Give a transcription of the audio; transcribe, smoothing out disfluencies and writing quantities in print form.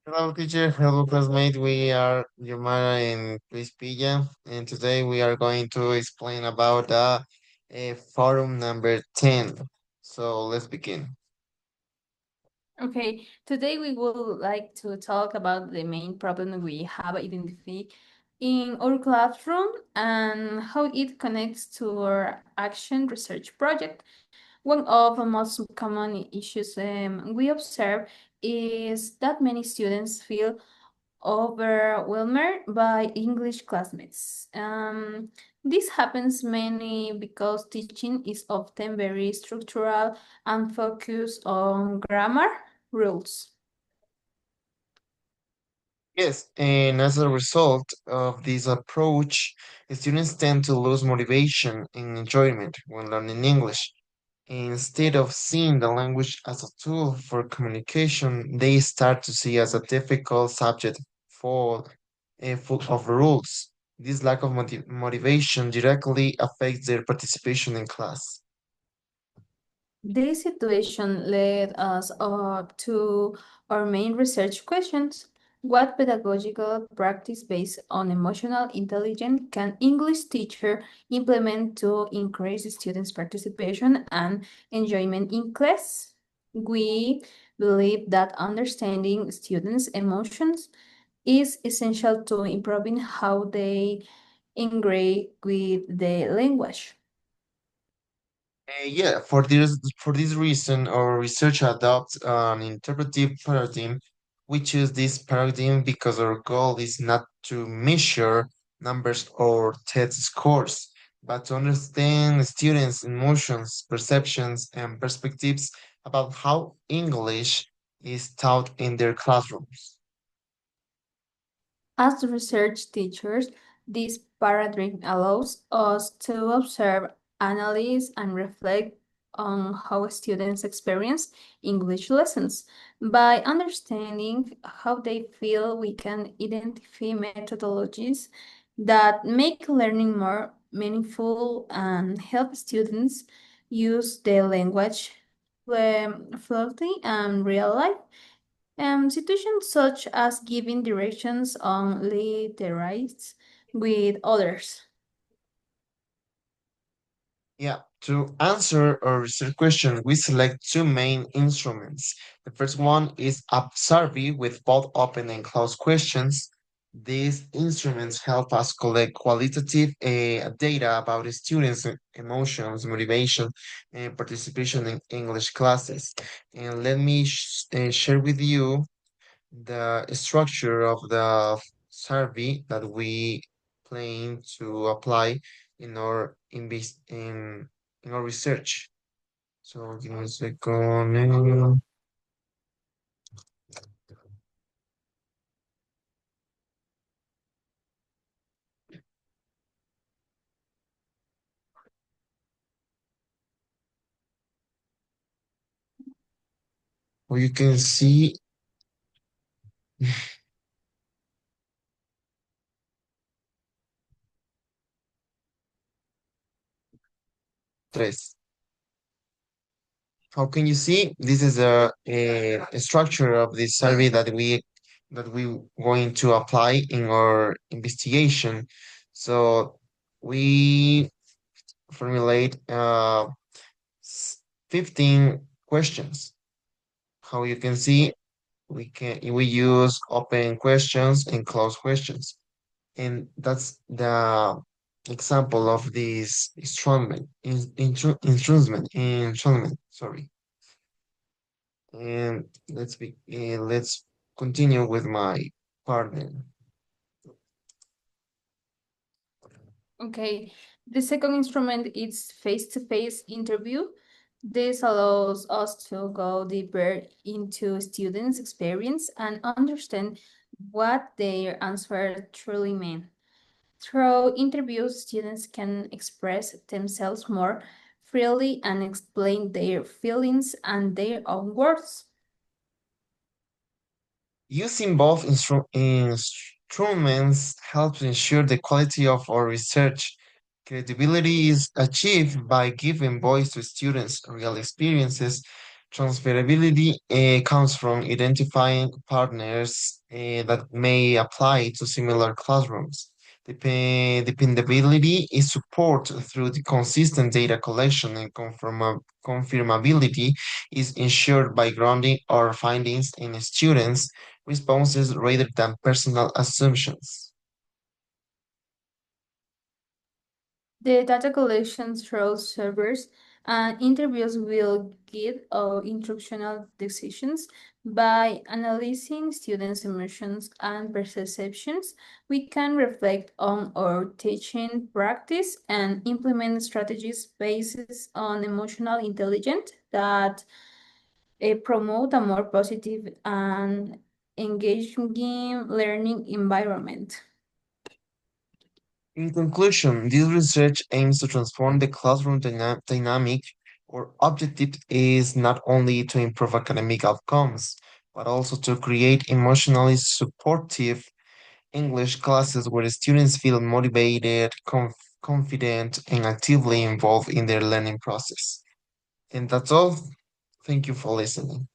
Hello, teacher. Hello, classmate. We are YOMARA and Pilla, and today we are going to explain about forum number 10. So let's begin. Okay, today we would like to talk about the main problem we have identified in our classroom and how it connects to our action research project. One of the most common issues we observe is that many students feel overwhelmed by English classmates. This happens mainly because teaching is often very structural and focused on grammar rules. Yes, and as a result of this approach, students tend to lose motivation and enjoyment when learning English. Instead of seeing the language as a tool for communication, they start to see as a difficult subject for full of rules. This lack of motivation directly affects their participation in class. This situation led us up to our main research questions. What pedagogical practice based on emotional intelligence can English teacher implement to increase students' participation and enjoyment in class? We believe that understanding students' emotions is essential to improving how they engage with the language. Yeah, for this reason, our research adopts an interpretive paradigm. We choose this paradigm because our goal is not to measure numbers or test scores, but to understand students' emotions, perceptions, and perspectives about how English is taught in their classrooms. As research teachers, this paradigm allows us to observe, analyze, and reflect on how students experience English lessons. By understanding how they feel, we can identify methodologies that make learning more meaningful and help students use the language fluently and real life. Situations such as giving directions on literates with others. Yeah, to answer our research question, we select two main instruments. The first one is a survey with both open and closed questions. These instruments help us collect qualitative data about the students' emotions, motivation, and participation in English classes. And let me share with you the structure of the survey that we plan to apply in our in our research. So give me a second. Or you can see tres. How can you see? This is a structure of the survey that we going to apply in our investigation. So we formulate 15 questions. How you can see, we use open questions and closed questions, and that's the example of this instrument. Sorry, and let's continue with my partner. Okay, the second instrument is face-to-face interview. This allows us to go deeper into students' experience and understand what their answer truly mean. Through interviews, students can express themselves more freely and explain their feelings and their own words. Using both instruments helps ensure the quality of our research. Credibility is achieved by giving voice to students' real experiences Transferability comes from identifying partners that may apply to similar classrooms. Dependability is support through the consistent data collection, and confirmability is ensured by grounding our findings in students' responses rather than personal assumptions. The data collection through servers and interviews will guide our instructional decisions by analyzing students' emotions and perceptions. We can reflect on our teaching practice and implement strategies based on emotional intelligence that promote a more positive and engaging learning environment. In conclusion, this research aims to transform the classroom dynamic. Our objective is not only to improve academic outcomes, but also to create emotionally supportive English classes where students feel motivated, confident, and actively involved in their learning process. And that's all. Thank you for listening.